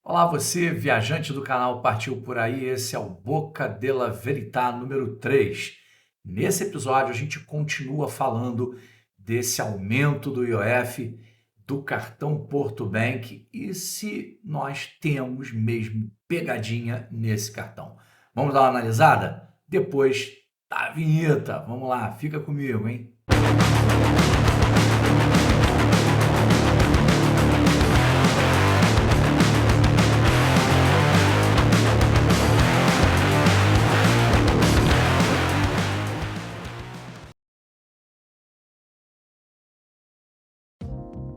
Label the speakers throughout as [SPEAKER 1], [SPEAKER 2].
[SPEAKER 1] Olá, você, viajante do canal Partiu Por Aí, esse é o Boca della Verità número 3. Nesse episódio, a gente continua falando desse aumento do IOF do cartão Porto Bank e se nós temos mesmo pegadinha nesse cartão. Vamos dar uma analisada? Depois da vinheta. Vamos lá, fica comigo, hein?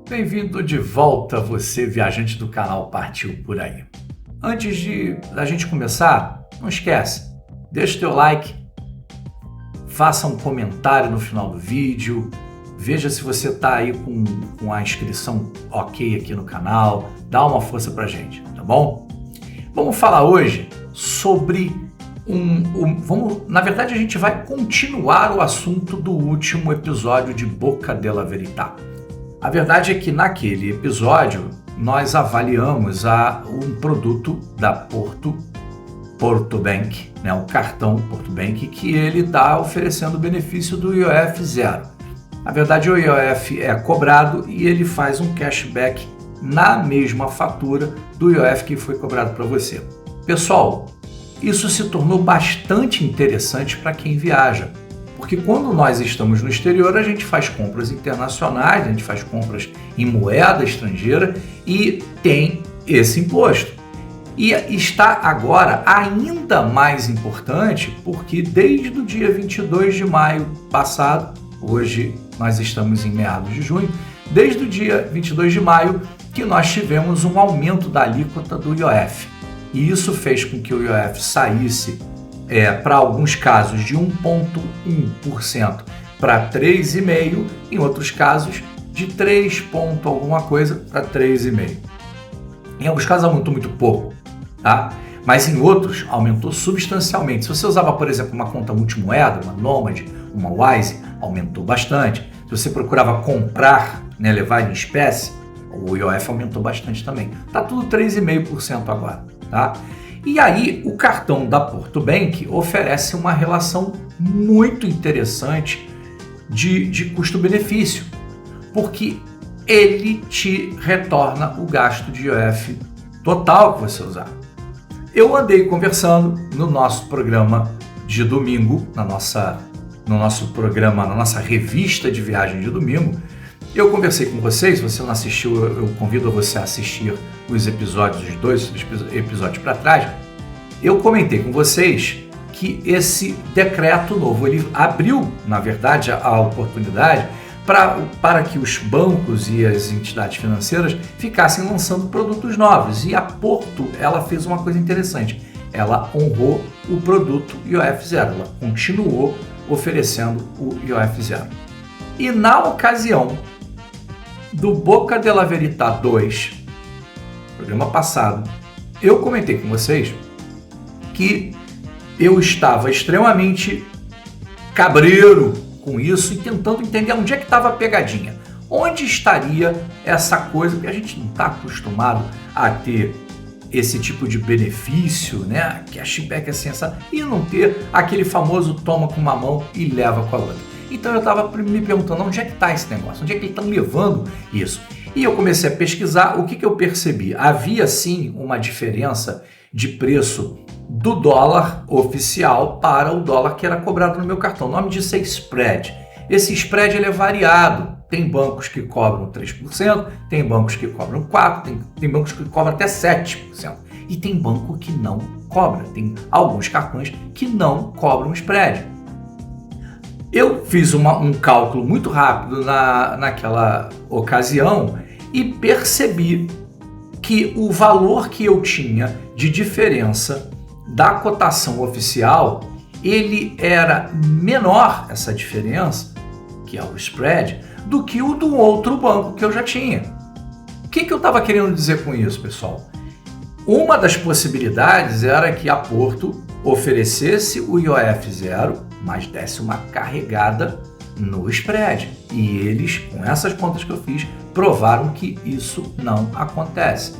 [SPEAKER 1] Bem-vindo de volta, você viajante do canal Partiu Por Aí. Antes da gente começar, não esquece, deixa o teu like, faça um comentário no final do vídeo, veja se você está aí com a inscrição ok aqui no canal, dá uma força pra gente, tá bom? Vamos falar hoje sobre na verdade, a gente vai continuar o assunto do último episódio de Boca della Verità. A verdade é que naquele episódio nós avaliamos um produto da Porto Bank, né, o cartão Porto Bank, que ele está oferecendo o benefício do IOF zero. Na verdade, o IOF é cobrado e ele faz um cashback na mesma fatura do IOF que foi cobrado para você. Pessoal, isso se tornou bastante interessante para quem viaja. Porque quando nós estamos no exterior, a gente faz compras internacionais, a gente faz compras em moeda estrangeira e tem esse imposto. E está agora ainda mais importante porque desde o dia 22 de maio passado, hoje nós estamos em meados de junho, desde o dia 22 de maio que nós tivemos um aumento da alíquota do IOF. E isso fez com que o IOF saísse para alguns casos de 1,1% para 3,5%, em outros casos de 3 ponto alguma coisa para 3,5%. Em alguns casos aumentou muito pouco, tá? Mas em outros aumentou substancialmente. Se você usava, por exemplo, uma conta multimoeda, uma Nomad, uma Wise, aumentou bastante. Se você procurava comprar, né, levar em espécie, o IOF aumentou bastante também. Tá tudo 3,5% agora, tá? E aí, o cartão da Porto Bank oferece uma relação muito interessante de custo-benefício, porque ele te retorna o gasto de IOF total que você usar. Eu andei conversando no nosso programa de domingo, no nosso programa, na nossa revista de viagem de domingo. Eu conversei com vocês, se você não assistiu, eu convido você a assistir os dois episódios para trás. Eu comentei com vocês que esse decreto novo, ele abriu, na verdade, a oportunidade para que os bancos e as entidades financeiras ficassem lançando produtos novos. E a Porto, ela fez uma coisa interessante, ela honrou o produto IOF zero, ela continuou oferecendo o IOF zero. E na ocasião do Boca della Verità 2, programa passado, eu comentei com vocês que eu estava extremamente cabreiro com isso e tentando entender onde é que estava a pegadinha. Onde estaria essa coisa, porque a gente não está acostumado a ter esse tipo de benefício, né? Cashback assim, e não ter aquele famoso toma com uma mão e leva com a outra. Então eu estava me perguntando onde é que está esse negócio, onde é que eles estão levando isso. E eu comecei a pesquisar, o que eu percebi? Havia sim uma diferença de preço do dólar oficial para o dólar que era cobrado no meu cartão. O nome disso é spread. Esse spread ele é variado. Tem bancos que cobram 3%, tem bancos que cobram 4%, tem bancos que cobram até 7%. E tem banco que não cobra. Tem alguns cartões que não cobram spread. Eu fiz um cálculo muito rápido naquela ocasião e percebi que o valor que eu tinha de diferença da cotação oficial, ele era menor, essa diferença, que é o spread, do que o do outro banco que eu já tinha. O que eu estava querendo dizer com isso, pessoal? Uma das possibilidades era que a Porto oferecesse o IOF zero, mas desse uma carregada no spread. E eles, com essas contas que eu fiz, provaram que isso não acontece.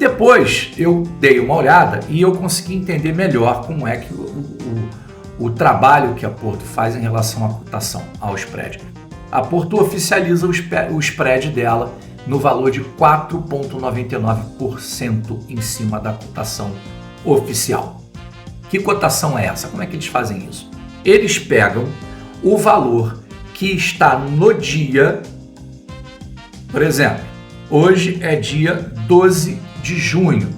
[SPEAKER 1] Depois eu dei uma olhada e eu consegui entender melhor como é que o trabalho que a Porto faz em relação à cotação, ao spread. A Porto oficializa o spread dela no valor de 4,99% em cima da cotação oficial. Que cotação é essa? Como é que eles fazem isso? Eles pegam o valor que está no dia, por exemplo, hoje é dia 12 de junho.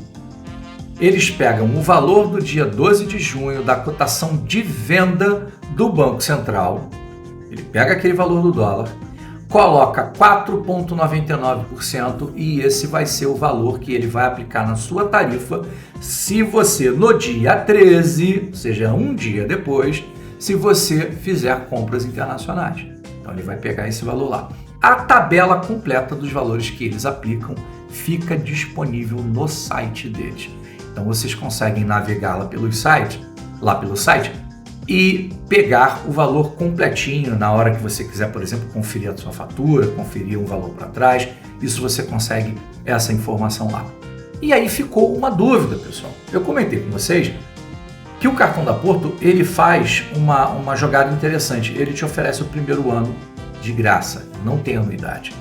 [SPEAKER 1] Eles pegam o valor do dia 12 de junho da cotação de venda do Banco Central, ele pega aquele valor do dólar, coloca 4,99% e esse vai ser o valor que ele vai aplicar na sua tarifa se você, no dia 13, ou seja, um dia depois, se você fizer compras internacionais. Então ele vai pegar esse valor lá. A tabela completa dos valores que eles aplicam fica disponível no site deles. Então vocês conseguem navegar lá pelo site e pegar o valor completinho na hora que você quiser, por exemplo, conferir a sua fatura, conferir um valor para trás. Isso você consegue essa informação lá. E aí ficou uma dúvida, pessoal. Eu comentei com vocês que o cartão da Porto, ele faz uma jogada interessante. Ele te oferece o primeiro ano de graça, não tem anuidade.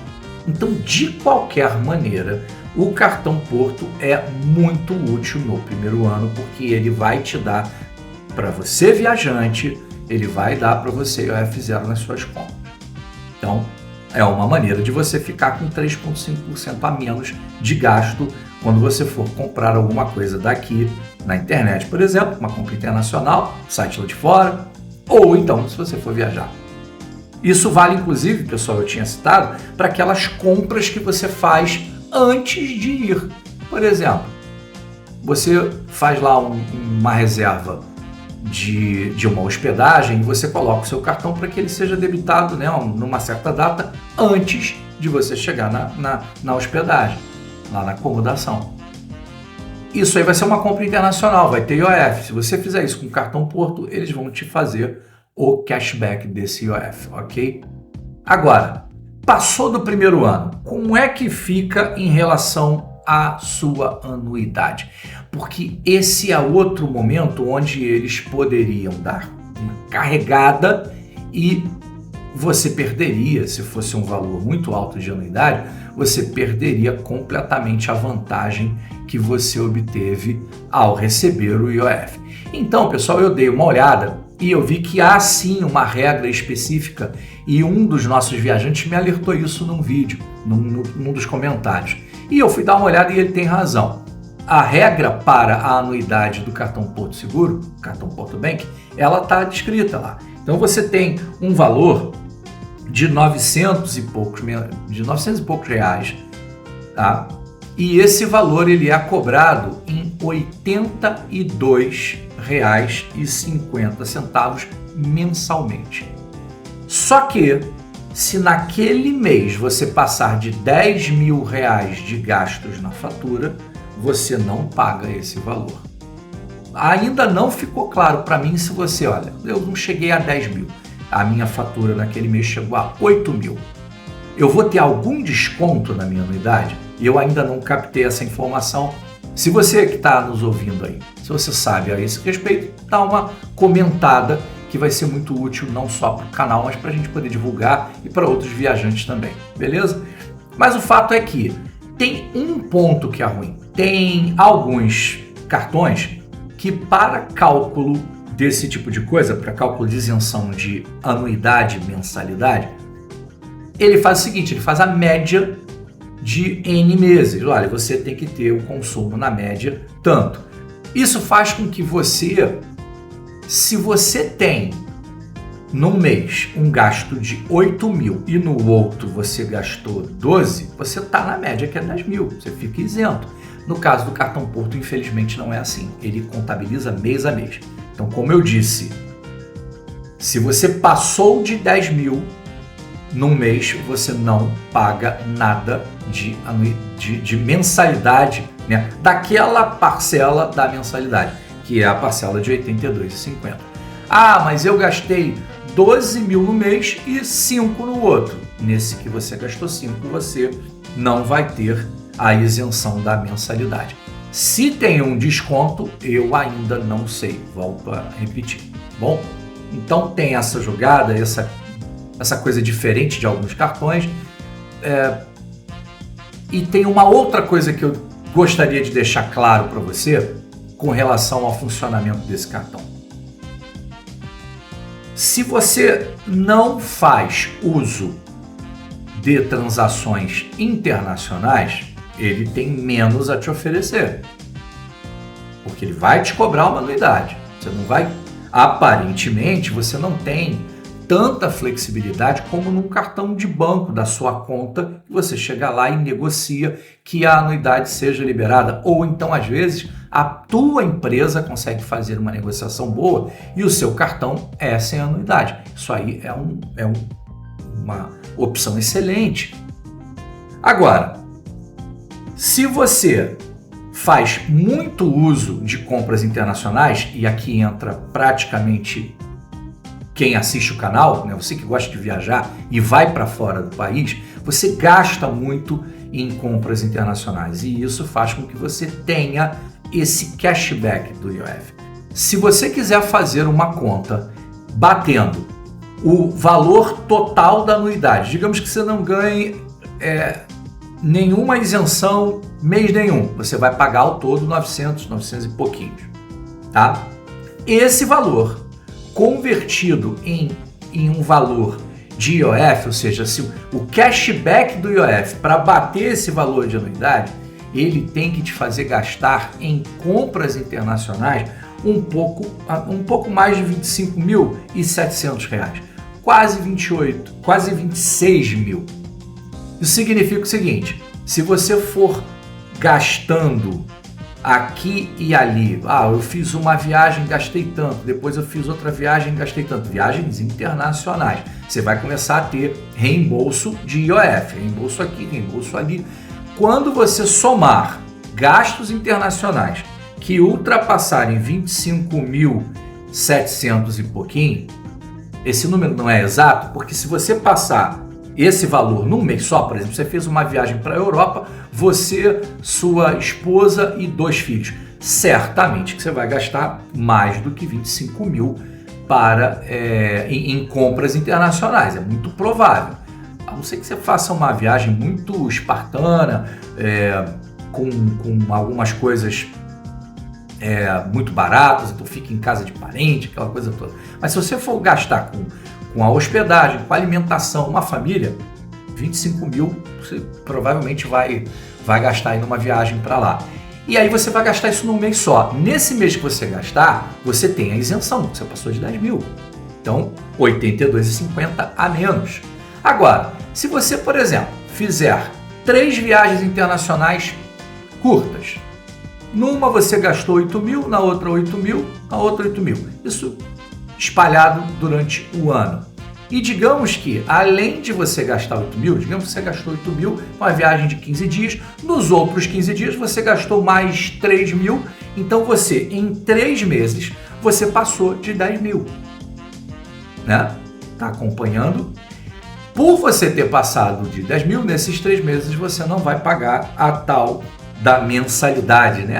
[SPEAKER 1] Então, de qualquer maneira, o cartão Porto é muito útil no primeiro ano, porque ele vai te dar, para você viajante, ele vai dar para você IOF0 nas suas contas. Então, é uma maneira de você ficar com 3,5% a menos de gasto quando você for comprar alguma coisa daqui na internet, por exemplo, uma compra internacional, site lá de fora, ou então se você for viajar. Isso vale, inclusive, pessoal, eu tinha citado, para aquelas compras que você faz antes de ir. Por exemplo, você faz lá uma reserva de uma hospedagem e você coloca o seu cartão para que ele seja debitado, né, numa certa data antes de você chegar na hospedagem, lá na acomodação. Isso aí vai ser uma compra internacional, vai ter IOF. Se você fizer isso com o cartão Porto, eles vão te fazer o cashback desse IOF, ok? Agora, passou do primeiro ano, como é que fica em relação à sua anuidade? Porque esse é outro momento onde eles poderiam dar uma carregada e você perderia, se fosse um valor muito alto de anuidade, você perderia completamente a vantagem que você obteve ao receber o IOF. Então, pessoal, eu dei uma olhada e eu vi que há sim uma regra específica e um dos nossos viajantes me alertou isso num vídeo, num dos comentários. E eu fui dar uma olhada e ele tem razão. A regra para a anuidade do cartão Porto Seguro, cartão Porto Bank, ela está descrita lá. Então você tem um valor de 900 e poucos reais, tá? E esse valor ele é cobrado em R$ 82,50 mensalmente. Só que, se naquele mês você passar de R$ 10.000 de gastos na fatura, você não paga esse valor. Ainda não ficou claro para mim se você, olha, eu não cheguei a 10 mil, a minha fatura naquele mês chegou a 8 mil. Eu vou ter algum desconto na minha anuidade? E eu ainda não captei essa informação. Se você que está nos ouvindo aí, se você sabe a esse respeito, dá uma comentada que vai ser muito útil não só para o canal, mas para a gente poder divulgar e para outros viajantes também, beleza? Mas o fato é que tem um ponto que é ruim. Tem alguns cartões que para cálculo desse tipo de coisa, para cálculo de isenção de anuidade e mensalidade, ele faz o seguinte, ele faz a média de N meses. Olha, você tem que ter o consumo na média tanto. Isso faz com que você, se você tem num mês um gasto de 8 mil e no outro você gastou 12, você está na média que é 10 mil, você fica isento. No caso do cartão Porto, infelizmente não é assim, ele contabiliza mês a mês. Então, como eu disse, se você passou de 10 mil num mês, você não paga nada de mensalidade, né? Daquela parcela da mensalidade, que é a parcela de R$ 82,50. Ah, mas eu gastei 12 mil no mês e 5 no outro. Nesse que você gastou 5, você não vai ter a isenção da mensalidade. Se tem um desconto, eu ainda não sei, volto a repetir. Bom, então tem essa jogada, essa coisa diferente de alguns cartões. E tem uma outra coisa que eu gostaria de deixar claro para você com relação ao funcionamento desse cartão. Se você não faz uso de transações internacionais, ele tem menos a te oferecer, porque ele vai te cobrar uma anuidade. Você não vai, aparentemente, você não tem tanta flexibilidade como num cartão de banco da sua conta, que você chega lá e negocia que a anuidade seja liberada, ou então às vezes a tua empresa consegue fazer uma negociação boa e o seu cartão é sem anuidade. Isso aí é uma opção excelente. Agora, se você faz muito uso de compras internacionais, e aqui entra praticamente quem assiste o canal, né? Você que gosta de viajar e vai para fora do país, você gasta muito em compras internacionais e isso faz com que você tenha esse cashback do IOF. Se você quiser fazer uma conta batendo o valor total da anuidade, digamos que você não ganhe nenhuma isenção mês nenhum, você vai pagar ao todo 900 e pouquinhos, tá? Esse valor convertido em um valor de IOF, ou seja, se o cashback do IOF para bater esse valor de anuidade, ele tem que te fazer gastar em compras internacionais um pouco mais de R$ 25.700, quase 28, quase 26 mil. Isso significa o seguinte: se você for gastando aqui e ali, eu fiz uma viagem, gastei tanto, depois eu fiz outra viagem, gastei tanto, viagens internacionais, você vai começar a ter reembolso de IOF, reembolso aqui, reembolso ali. Quando você somar gastos internacionais que ultrapassarem 25.700 e pouquinho, esse número não é exato, porque se você passar esse valor num mês só, por exemplo, você fez uma viagem para a Europa, você, sua esposa e 2 filhos, certamente que você vai gastar mais do que 25 mil em compras internacionais, é muito provável. A não ser que você faça uma viagem muito espartana, com algumas coisas muito baratas, então fica em casa de parente, aquela coisa toda. Mas se você for gastar com a hospedagem, com a alimentação, uma família, 25 mil você provavelmente vai gastar aí numa viagem para lá. E aí você vai gastar isso num mês só. Nesse mês que você gastar, você tem a isenção, você passou de 10 mil. Então, R$ 82,50 a menos. Agora, se você, por exemplo, fizer 3 viagens internacionais curtas, numa você gastou 8 mil, na outra 8 mil, na outra 8 mil. Isso espalhado durante o ano. E digamos que, além de você gastar 8 mil, digamos que você gastou 8 mil com uma viagem de 15 dias, nos outros 15 dias você gastou mais 3 mil, então você, em 3 meses, você passou de 10 mil. Né? Tá acompanhando? Por você ter passado de 10 mil, nesses 3 meses você não vai pagar a tal da mensalidade, né?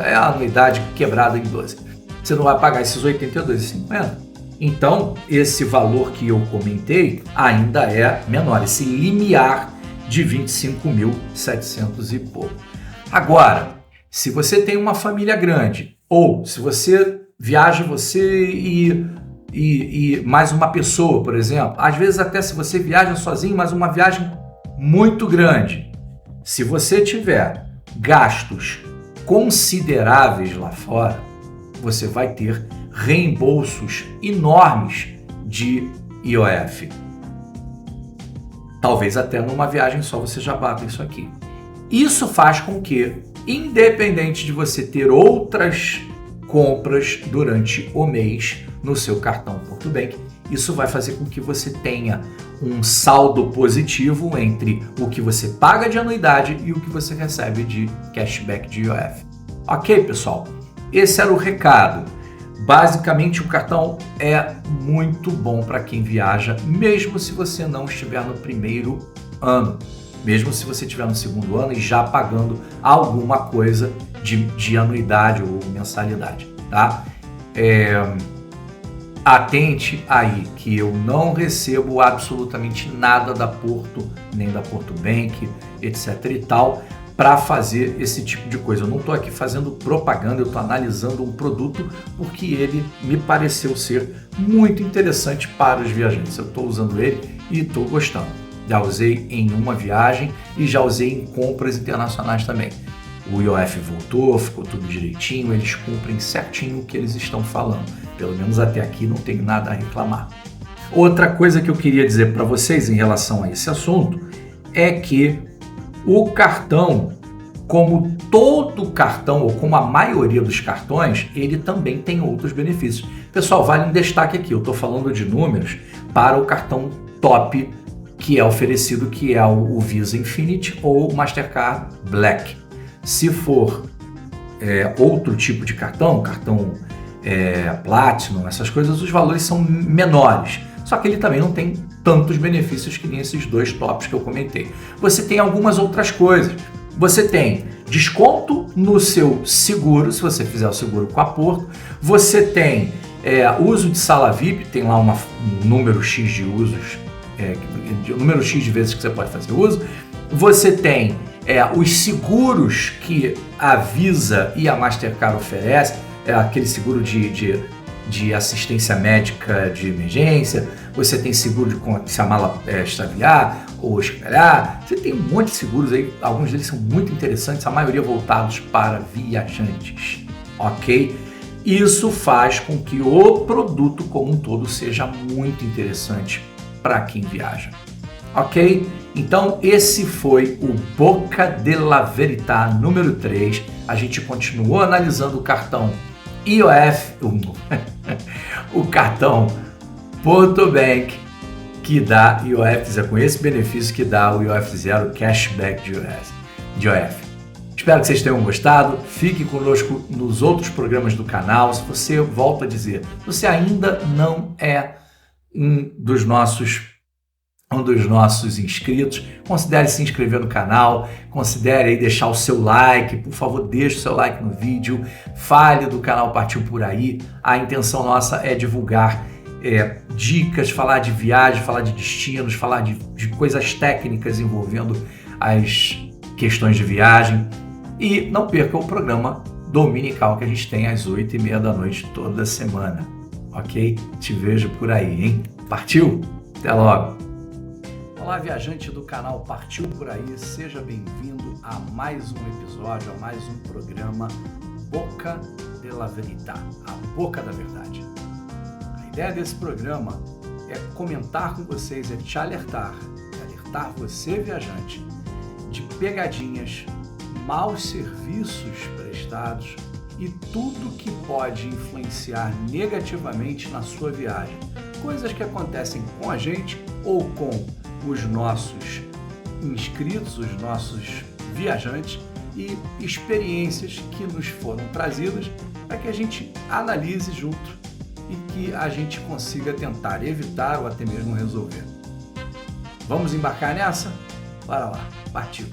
[SPEAKER 1] É a anuidade quebrada em 12. Você não vai pagar esses R$ 82,50. Então, esse valor que eu comentei ainda é menor, esse limiar de 25.700 e pouco. Agora, se você tem uma família grande, ou se você viaja você e mais uma pessoa, por exemplo, às vezes até se você viaja sozinho, mas uma viagem muito grande, se você tiver gastos consideráveis lá fora, você vai ter reembolsos enormes de IOF. Talvez até numa viagem só você já bata isso aqui. Isso faz com que, independente de você ter outras compras durante o mês no seu cartão Portubank, isso vai fazer com que você tenha um saldo positivo entre o que você paga de anuidade e o que você recebe de cashback de IOF. Ok, pessoal? Esse era o recado. Basicamente, o cartão é muito bom para quem viaja, mesmo se você não estiver no primeiro ano. mesmo se você estiver no segundo ano e já pagando alguma coisa de anuidade ou mensalidade, tá? Atente aí que eu não recebo absolutamente nada da Porto, nem da Porto Bank, etc e tal, para fazer esse tipo de coisa. Eu não estou aqui fazendo propaganda, eu estou analisando um produto porque ele me pareceu ser muito interessante para os viajantes. Eu estou usando ele e estou gostando. Já usei em uma viagem e já usei em compras internacionais também. O IOF voltou, ficou tudo direitinho, eles cumprem certinho o que eles estão falando. Pelo menos até aqui não tenho nada a reclamar. Outra coisa que eu queria dizer para vocês em relação a esse assunto é que o cartão, como todo cartão, ou como a maioria dos cartões, ele também tem outros benefícios. Pessoal, vale um destaque aqui, eu estou falando de números para o cartão top que é oferecido, que é o Visa Infinite ou o Mastercard Black. Se for outro tipo de cartão Platinum, essas coisas, os valores são menores. Só que ele também não tem tantos benefícios que nem esses dois tops que eu comentei. Você tem algumas outras coisas. Você tem desconto no seu seguro, se você fizer o seguro com a Porto. Você tem uso de sala VIP, tem lá um número X de usos, número X de vezes que você pode fazer uso. Você tem os seguros que a Visa e a Mastercard oferecem, aquele seguro de assistência médica de emergência, você tem seguro se a mala extraviar ou escalhar, você tem um monte de seguros aí, alguns deles são muito interessantes, a maioria voltados para viajantes, ok? Isso faz com que o produto como um todo seja muito interessante para quem viaja, ok? Então esse foi o Boca de la Verità número 3, a gente continuou analisando o cartão IOF, o cartão Porto Bank, que dá IOF, com esse benefício que dá o IOF Zero Cashback de IOF. Espero que vocês tenham gostado, fique conosco nos outros programas do canal. Se você, volto a dizer, se você ainda não é um dos nossos inscritos, considere se inscrever no canal, considere aí deixar o seu like, por favor, deixe o seu like no vídeo, fale do canal Partiu Por Aí. A intenção nossa é divulgar dicas, falar de viagem, falar de destinos, falar de coisas técnicas envolvendo as questões de viagem. E não perca o programa dominical que a gente tem às 8h30 da noite toda semana, ok? Te vejo por aí, hein? Partiu? Até logo! Olá, viajante do canal Partiu Por Aí, seja bem-vindo a mais um episódio, a mais um programa Boca de la Verità, a Boca da Verdade. A ideia desse programa é comentar com vocês, é te alertar você, viajante, de pegadinhas, maus serviços prestados e tudo que pode influenciar negativamente na sua viagem. Coisas que acontecem com a gente ou com os nossos inscritos, os nossos viajantes e experiências que nos foram trazidas para que a gente analise junto e que a gente consiga tentar evitar ou até mesmo resolver. Vamos embarcar nessa? Bora lá, partiu!